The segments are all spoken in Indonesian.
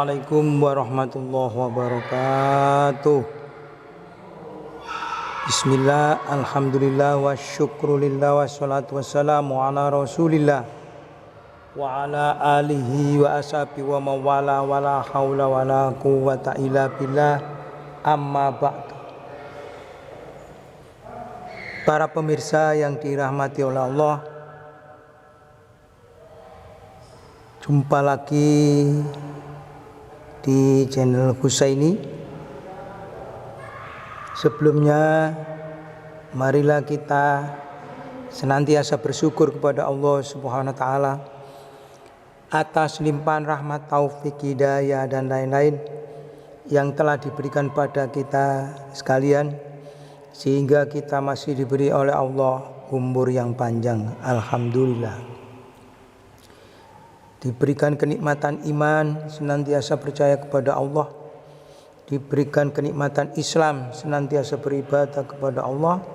Assalamualaikum warahmatullahi wabarakatuh. Bismillah, alhamdulillah, wa syukrulillah, wa salatu wassalamu ala rasulillah wa ala alihi wa ashabi wa mawala wa la hawla wa la quwwata illa billah, amma ba'du. Para pemirsa yang dirahmati oleh Allah, jumpa lagi di channel Husaini. Sebelumnya, marilah kita senantiasa bersyukur kepada Allah Subhanahu wa taala atas limpahan rahmat, taufik, hidayah dan lain-lain yang telah diberikan pada kita sekalian, sehingga kita masih diberi oleh Allah umur yang panjang. Alhamdulillah. Diberikan kenikmatan iman, senantiasa percaya kepada Allah. Diberikan kenikmatan Islam, senantiasa beribadah kepada Allah.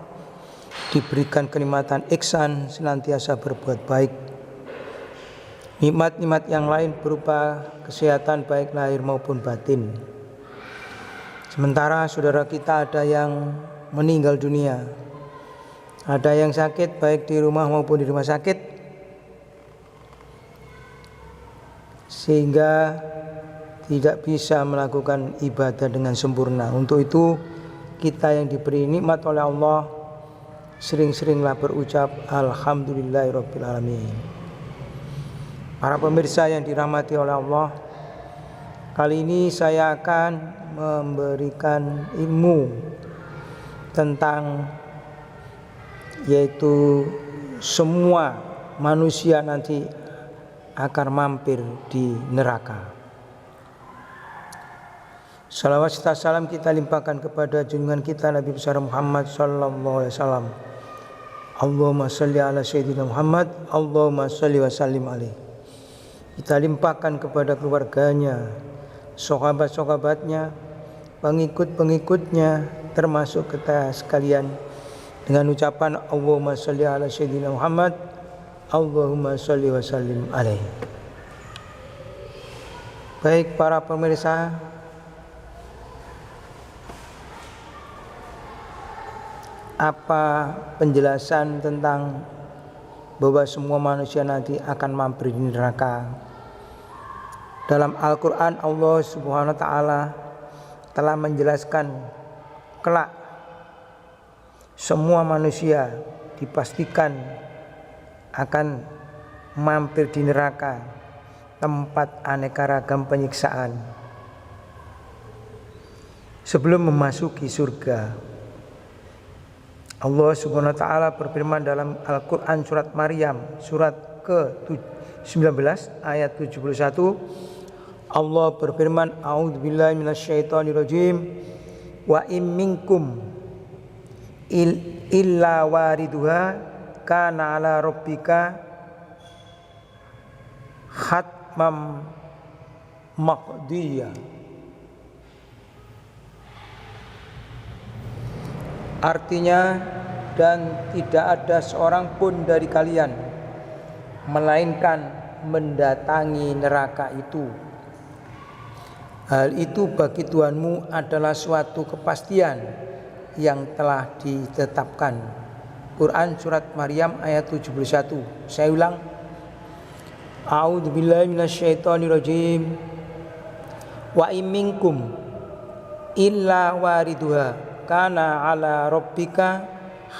Diberikan kenikmatan ihsan, senantiasa berbuat baik. Nikmat-nikmat yang lain berupa kesehatan baik lahir maupun batin. Sementara saudara kita ada yang meninggal dunia, ada yang sakit baik di rumah maupun di rumah sakit, sehingga tidak bisa melakukan ibadah dengan sempurna. Untuk itu kita yang diberi nikmat oleh Allah, sering-seringlah berucap alhamdulillahirabbil alamin. Para pemirsa yang dirahmati oleh Allah, kali ini saya akan memberikan ilmu tentang, yaitu semua manusia nanti akan mampir di neraka. Salawat serta salam kita limpahkan kepada junjungan kita Nabi besar Muhammad sallallahu alaihi wasallam. Allahumma shalli ala sayyidina Muhammad, Allahumma shalli wa sallim alaihi. Kita limpahkan kepada keluarganya, sahabat-sahabatnya, pengikut-pengikutnya, termasuk kita sekalian, dengan ucapan Allahumma shalli ala sayyidina Muhammad, Allahumma sholli wa sallim alaihi. Baik para pemirsa, apa penjelasan tentang bahwa semua manusia nanti akan mampir di neraka? Dalam Al-Quran Allah Subhanahu wa taala telah menjelaskan kelak semua manusia dipastikan akan mampir di neraka, tempat aneka ragam penyiksaan, sebelum memasuki surga. Allah Subhanahu wa taala berfirman dalam Al-Qur'an surat Maryam surat ke-19 ayat 71. Allah berfirman, a'udzubillahi minasyaitonirrajim, wa in minkum illa wariduha kana ala rabbika khatmam maqdiyah. Artinya, dan tidak ada seorang pun dari kalian melainkan mendatangi neraka itu. Hal itu bagi Tuhanmu adalah suatu kepastian yang telah ditetapkan. Quran surat Maryam ayat 71. Saya ulang. A'udzubillahi minasyaitonirrajim. Wa in minkum illa wariduha kana ala rabbika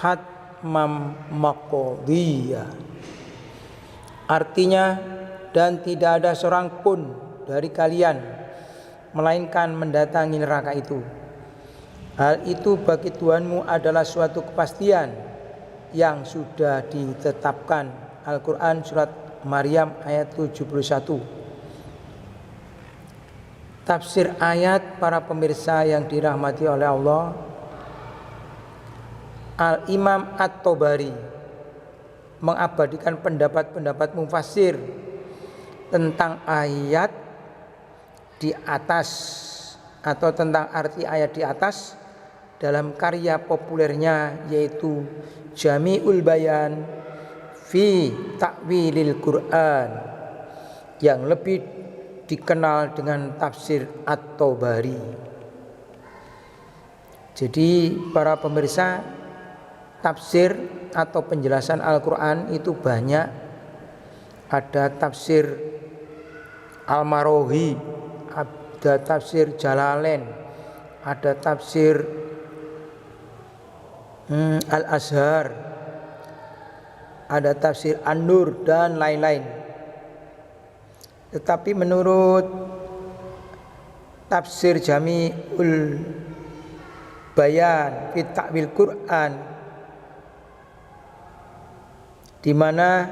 hatmam maqdiyah. Artinya, dan tidak ada seorang pun dari kalian melainkan mendatangi neraka itu. Hal itu bagi Tuhanmu adalah suatu kepastian yang sudah ditetapkan. Al-Quran surat Maryam ayat 71. Tafsir ayat para pemirsa yang dirahmati oleh Allah, Al-Imam At-Tabari mengabadikan pendapat-pendapat mufassir tentang ayat di atas atau tentang arti ayat di atas dalam karya populernya, yaitu Jami'ul Bayan fi Ta'wilil Quran, yang lebih dikenal dengan tafsir At-Tabari. Jadi para pemirsa, tafsir atau penjelasan Al-Quran itu banyak. Ada tafsir Al-Marohi, ada tafsir Jalalain, ada tafsir Al-Azhar, ada tafsir An-Nur dan lain-lain. Tetapi menurut tafsir Jami'ul Bayan fi Ta'wil Quran, di mana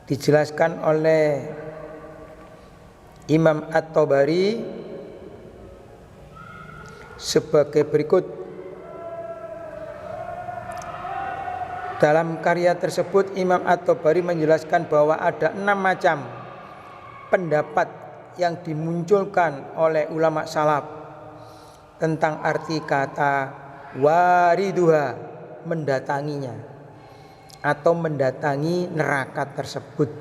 dijelaskan oleh Imam At-Tabari sebagai berikut. Dalam karya tersebut Imam At-Tabari menjelaskan bahwa ada 6 macam pendapat yang dimunculkan oleh ulama salaf tentang arti kata wariduha, mendatanginya atau mendatangi neraka tersebut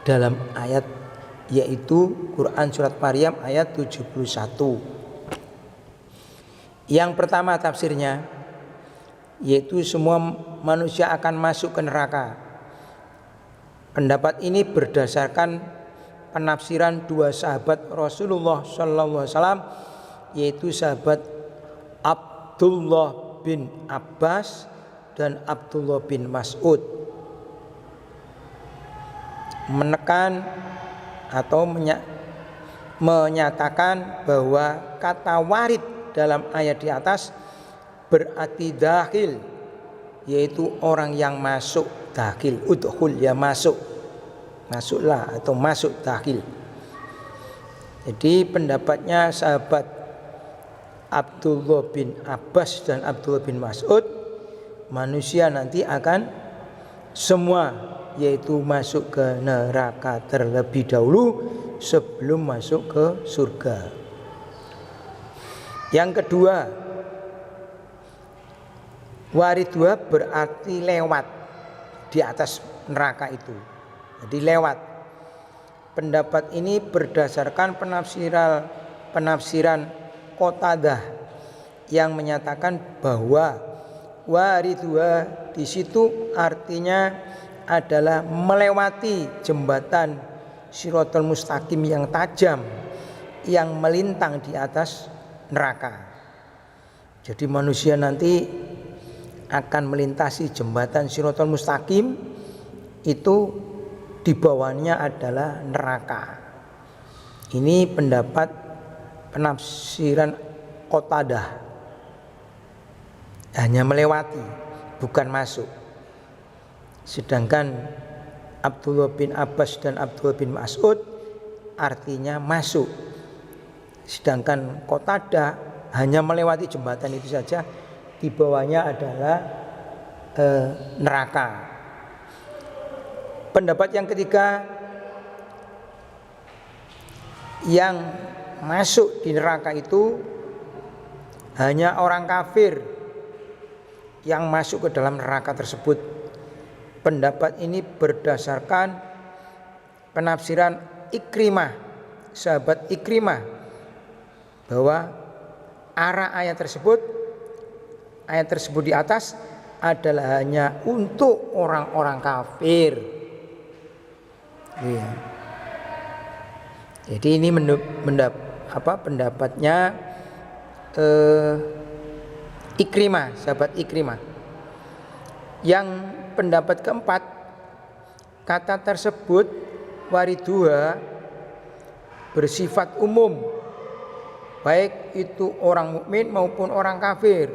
dalam ayat, yaitu Quran surat Maryam ayat 71. Yang pertama tafsirnya, yaitu semua manusia akan masuk ke neraka. Pendapat ini berdasarkan penafsiran 2 sahabat Rasulullah SAW, yaitu sahabat Abdullah bin Abbas dan Abdullah bin Mas'ud, menekan atau menyatakan bahwa kata warid dalam ayat di atas berarti dakhil, yaitu orang yang masuk. Dakhil, udkhul, ya masuk, masuklah atau masuk, dakhil. Jadi pendapatnya sahabat Abdullah bin Abbas dan Abdullah bin Mas'ud, manusia nanti akan semua yaitu masuk ke neraka terlebih dahulu sebelum masuk ke surga. Yang kedua, waridua berarti lewat di atas neraka itu. Jadi lewat. Pendapat ini berdasarkan penafsiran Qatadah yang menyatakan bahwa waridua di situ artinya adalah melewati jembatan Shiratal Mustaqim yang tajam yang melintang di atas neraka. Jadi manusia nanti akan melintasi jembatan Shiratal Mustaqim, itu di bawahnya adalah neraka. Ini pendapat penafsiran Qatadah, hanya melewati, bukan masuk. Sedangkan Abdullah bin Abbas dan Abdullah bin Mas'ud artinya masuk. Sedangkan Qatadah hanya melewati jembatan itu saja, di bawahnya adalah neraka. Pendapat yang ketiga, yang masuk di neraka itu hanya orang kafir yang masuk ke dalam neraka tersebut. Pendapat ini berdasarkan penafsiran Ikrimah, sahabat Ikrimah, bahwa arah ayat tersebut di atas adalah hanya untuk orang-orang kafir. Iya. Jadi ini pendapatnya Ikrimah, sahabat Ikrimah. Yang pendapat keempat, kata tersebut wariduha bersifat umum, baik itu orang mukmin maupun orang kafir.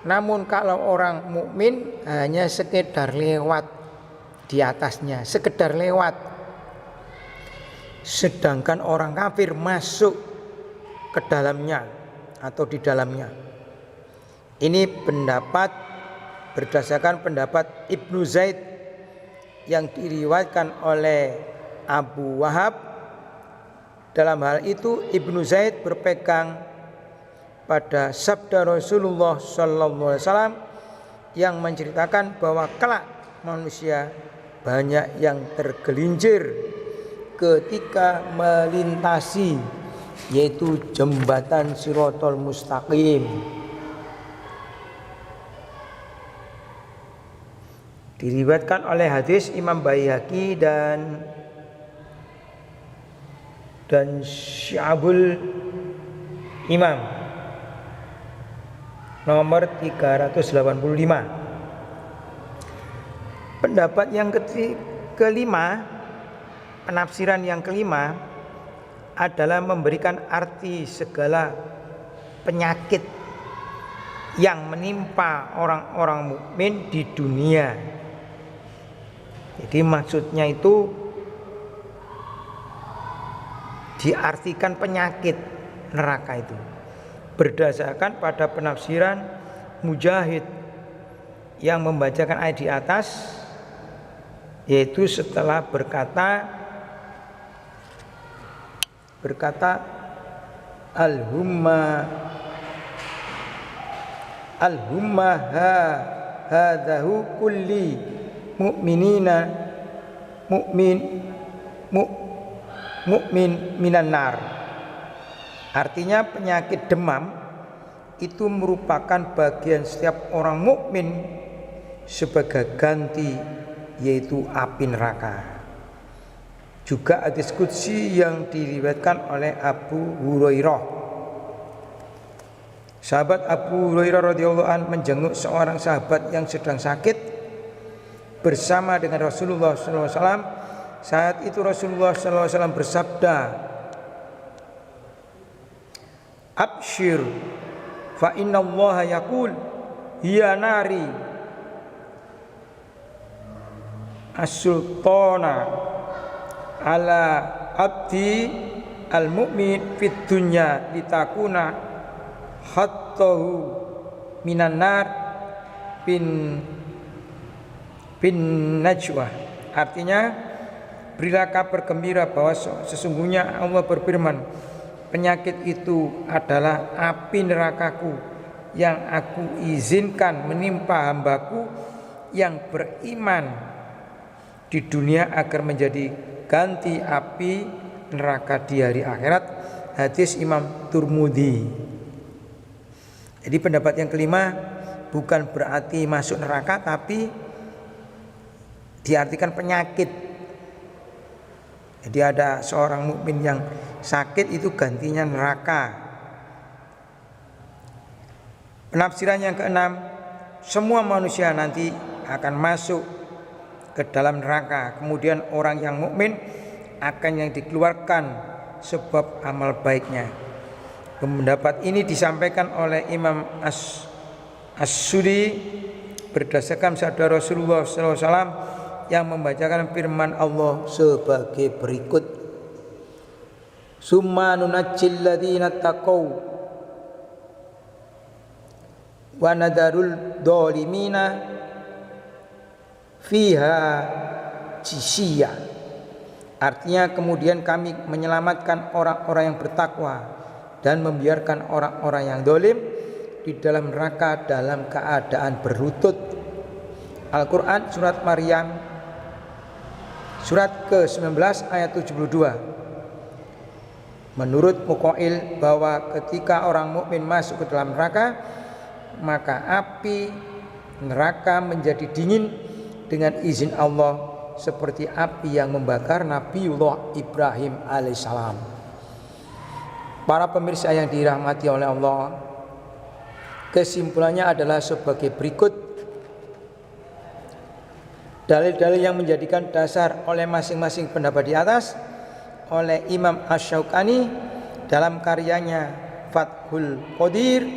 Namun kalau orang mukmin hanya sekedar lewat di atasnya, sekedar lewat. Sedangkan orang kafir masuk ke dalamnya atau di dalamnya. Ini pendapat berdasarkan pendapat Ibnu Zaid yang diriwayatkan oleh Abu Wahab. Dalam hal itu Ibnu Zaid berpegang pada sabda Rasulullah SAW yang menceritakan bahwa kelak manusia banyak yang tergelincir ketika melintasi, yaitu jembatan Shiratal Mustaqim. Diriwayatkan oleh hadis Imam Baihaqi dan Sya'bul Imam nomor 385. Pendapat yang kelima, penafsiran yang kelima adalah memberikan arti segala penyakit yang menimpa orang-orang mukmin di dunia. Jadi maksudnya itu diartikan penyakit neraka itu berdasarkan pada penafsiran Mujahid yang membacakan ayat di atas, yaitu setelah berkata Al-humma hadahu kulli mu'minina mu'min minan nar. Artinya penyakit demam itu merupakan bagian setiap orang mukmin sebagai ganti, yaitu api neraka. Juga hadis qudsi yang diriwayatkan oleh Abu Hurairah. Sahabat Abu Hurairah radhiyallahu anhu menjenguk seorang sahabat yang sedang sakit bersama dengan Rasulullah SAW. Saat itu Rasulullah SAW bersabda, "Abshir, fa inna Allah yaqul, hiya nari as-sultana ala abdi al-mu'min fid dunya litakuna hattahu minan nar bin najwa." Artinya, berilah kabar gembira bahwa sesungguhnya Allah berfirman, penyakit itu adalah api nerakaku yang aku izinkan menimpa hambaku yang beriman di dunia agar menjadi ganti api neraka di hari akhirat. Hadis Imam Turmudi. Jadi pendapat yang kelima bukan berarti masuk neraka, tapi diartikan penyakit. Jadi ada seorang mukmin yang sakit itu gantinya neraka. Penafsiran yang keenam, semua manusia nanti akan masuk ke dalam neraka. Kemudian orang yang mukmin akan yang dikeluarkan sebab amal baiknya. Pendapat ini disampaikan oleh Imam As-Sudi berdasarkan sabda Rasulullah SAW yang membacakan firman Allah sebagai berikut, "Summa nunajjil ladzina taqaw wa nadarul dhalimina fiha jisiyah." Artinya kemudian kami menyelamatkan orang-orang yang bertakwa dan membiarkan orang-orang yang zalim di dalam neraka dalam keadaan berlutut. Al-Quran surat Maryam surat ke-19 ayat 72. Menurut Muqail bahwa ketika orang mukmin masuk ke dalam neraka, maka api neraka menjadi dingin dengan izin Allah seperti api yang membakar Nabiullah Ibrahim alaihissalam. Para pemirsa yang dirahmati oleh Allah, kesimpulannya adalah sebagai berikut. Dalil-dalil yang menjadikan dasar oleh masing-masing pendapat di atas oleh Imam Asy-Syaukani dalam karyanya Fathul Qadir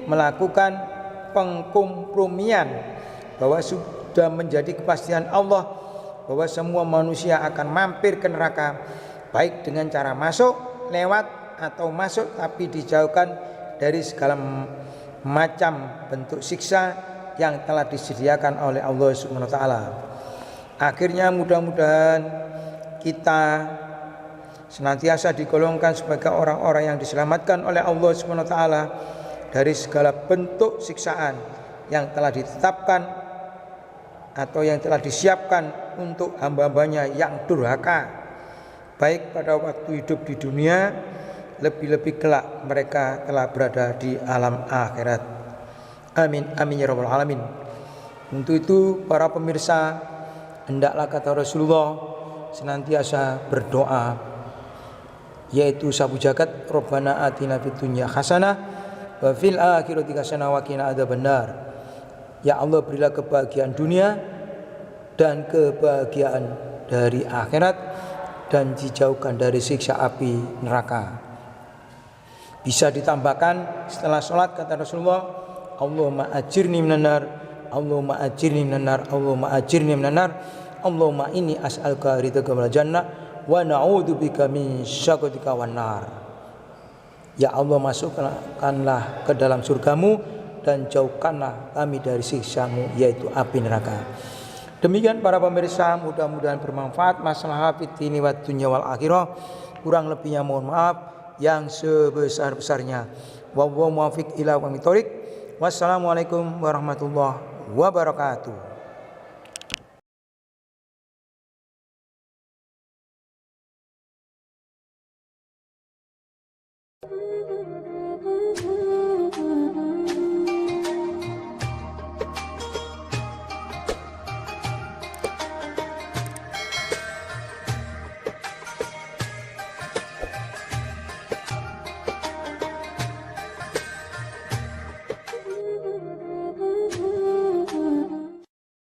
melakukan pengkompromian bahwa sudah menjadi kepastian Allah bahwa semua manusia akan mampir ke neraka, baik dengan cara masuk, lewat, atau masuk tapi dijauhkan dari segala macam bentuk siksa yang telah disediakan oleh Allah Subhanahu wa taala. Akhirnya mudah-mudahan kita senantiasa digolongkan sebagai orang-orang yang diselamatkan oleh Allah Subhanahu wa taala dari segala bentuk siksaan yang telah ditetapkan atau yang telah disiapkan untuk hamba-hambanya yang durhaka. baik pada waktu hidup di dunia, lebih-lebih kelak mereka telah berada di alam akhirat. Amin amin ya rabbal alamin. Untuk itu para pemirsa, hendaklah kata Rasulullah senantiasa berdoa, yaitu sabu jagat, Rabbana atina fid dunya hasanah wa fil akhirati hasanah wa qina adzabannar. Ya Allah, berilah kebahagiaan dunia dan kebahagiaan dari akhirat, dan dijauhkan dari siksa api neraka. Bisa ditambahkan setelah sholat kata Rasulullah, Allahumma ajirni minan nar, Allahumma ajirni minan nar, Allahumma ajirni minan nar, Allahumma inni as'aluka ridhaka wal jannah wa na'udzubika min syakhatika wan nar. Ya Allah, masukkanlah ke dalam surgamu dan jauhkanlah kami dari siksamu, yaitu api neraka. Demikian para pemirsa, mudah-mudahan bermanfaat masalah fitni wa dunya wal akhirah. Kurang lebihnya mohon maaf yang sebesar-besarnya. Wallahu muwaffiq ila aqwamit thoriq. Wassalamualaikum warahmatullahi wabarakatuh.